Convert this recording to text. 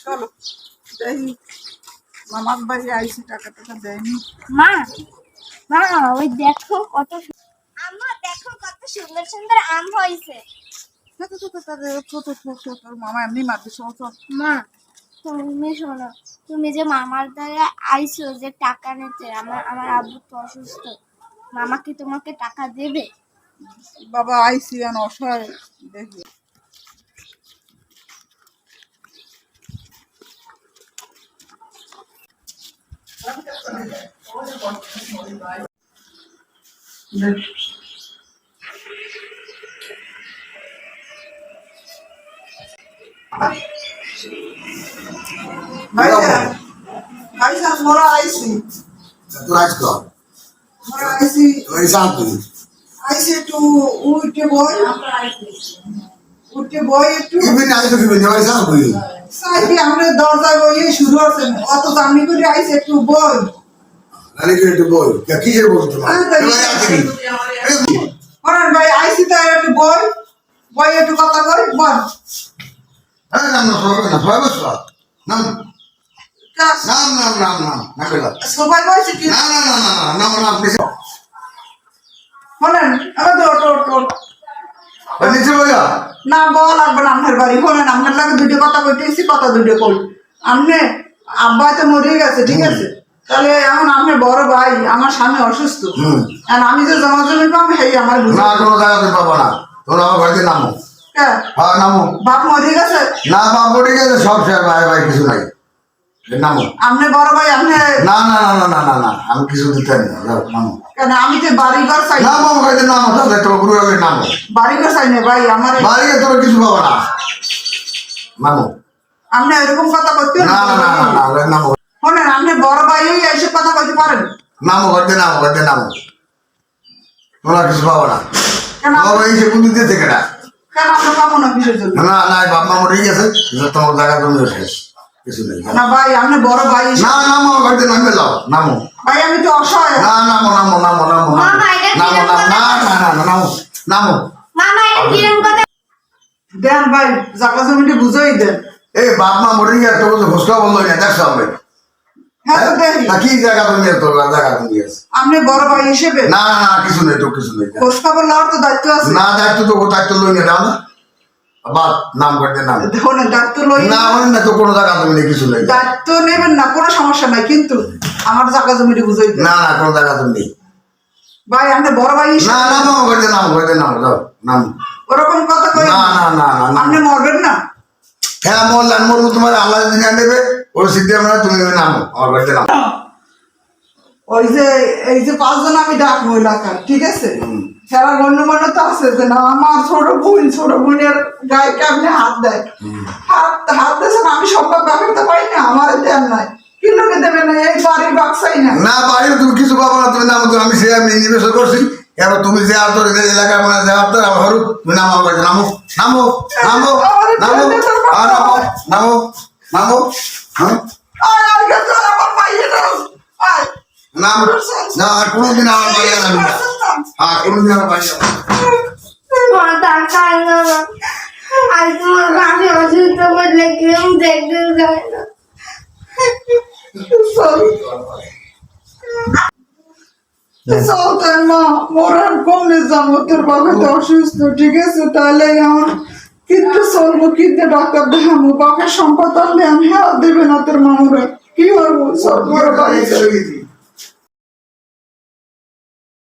চলো দেখি মামার বাড়ি আইসি, টাকা টাকা দেয়নি। মা মা ওই দেখো কত আম্মা, দেখো কত সুন্দর সুন্দর আম হয়েছে। তোর মামা এমনি মারবে। মা তুমি শোনো, তুমি যে মামার দ্বারা আইছো যে টাকা নিতে, আমার আব্বু তো অসুস্থ, মামা কি তোমাকে টাকা দেবে? বাবা আইসি আর অসহায় দেখি। ভাইজান মোরা আইসি, মোরা আইসি আইসি একটু উঠে বই, উঠে বই একটু সাইডে আমরা দরজায় বই শুরু হচ্ছে, অত দামি করে আইসি একটু বই। করেন ভাই আইসি তো একটু বই, বই একটু কথা কই বল। সবাই বলছে কি শোনেন, না বল লাগবে না আপনার বাড়ি। শোনেন আপনার লাগে দুটো কথা কইতেছি, কথা দুটো কই। আপনি আব্বা তো মরে গেছে, ঠিক আছে, তাহলে এখন আপনার বড় ভাই আমার স্বামী অসুস্থ, আর আমি যে জমা জমি পাবো সেই আমার বাপ মরে গেছে। না বাপ মরে গেছে, সব শেষ, ভাই ভাই কিছু নাই। আপনি বড় ভাই আপনি না না না না না না আমি কিছু দিতে নামো কেন? আমি তো বাড়ি ঘর চাই, নামো কাজে নামো, তাহলে তোর গুরু হবে নামো, বাড়ি ঘর চাই না ভাই আমার, বাড়িতে তোর কিছু পাবো না, নামো। আপনি এরকম কথা করতে না না না না না নামো। শোনেন আপনি বড় ভাই এইসব কথা কইতে পারেন? নামো করতে নামো, করতে নামো, তোমরা কিছু পাবো না। কেন বাবা এই সে বুদ্ধি দিয়ে থেকে না, কেন আমরা পাবো না কিসের জন্য? না না বাপ মা মরে গেছে, তোমার জায়গা তুমি শেষ, কিছু নেই। না ভাই আপনি বড় ভাই, না নামো করতে নামবে, যাও নামো। ভাই আমি তো অসহায়। না নামো নামো নামো নামো নামো নামো না না না না নামো নামো। মামা এটা কিরম কথা? দেন ভাই জায়গা জমিটা বুঝাই দেন। এই বাপ মা মরে গেছে, তোকে তো ঘোষকা বললো না, দেখছো হবে হ্যাঁ তো দেখি কি জায়গা তুমি তোর জায়গা তুমি আছে। আপনি বড় ভাই হিসেবে না না না কিছু নেই, তো কিছু নেই। খোঁজ খবর নেওয়ার তো দায়িত্ব আছে। না দায়িত্ব তো দায়িত্ব লই না, দাও না বাপ নাম করতে নাম। দেখুন দায়িত্ব লই না হলেন না তো কোনো জায়গা তুমি নেই, কিছু নেই। দায়িত্ব নেবেন না, কোনো সমস্যা নাই, কিন্তু আমার জায়গা জমিটা বুঝাই দেন। না না কোনো জায়গা তুমি নেই। ভাই আপনি বড় ভাই না হিসেবে নাম করতে নাম, করতে নাম, যাও নাম। ওরকম কথা কই না না না না আপনি মরবেন না। হ্যাঁ মরলাম, মরবো, তোমার আল্লাহ যদি না দেবে ওর সিদ্ধি আমরা তুমি নামো, আমার বাড়িতে নাম। ওই যে এই যে পাঁচজন আমি ডাকবো এলাকার, ঠিক আছে, সারা গণ্যমান্য তো আছে যে না আমার ছোট বোনের গায়ে আপনি হাত দেয়, হাত দিয়েছেন, আমি সম্ভব ব্যাপারটা পাই না, আমার দেন নাই, কি লোকে দেবে না, এই বাড়ির বাক্সাই না। না বাড়িতে তুমি কিছু পাবো না, তুমি নামো, আমি সে আমি নিবেদন করছি। এবার তুমি যে আর তোর এলাকায় মানে যে আর তোর আমার হরু তুমি নামো, আমার বাড়িতে নামো নামো নামো নামো নামো নামো নামো। হ্যাঁ আর গেছে আমার পাইয়ে দাও, আয় নাম না, আর কোনোদিন আমার বাড়ি যাবি না, হ্যাঁ কোনোদিন আমার বাড়ি যাবি না। টাকা না, আর তোমার বাপে অসুস্থ করলে কেউ দেখতে যায় না। চলতেন মা মোরার কমে যাবো, তোর বাবা তো অসুস্থ, ঠিক আছে, তাহলে আমার কিন্তু চলবো, কিন্তু ডাক্তার দেখাবো, বাপের সম্পদ আনলে আমি হ্যাঁ দেবে না তোর মামুরা, কি করবো? সব বড় বাড়ি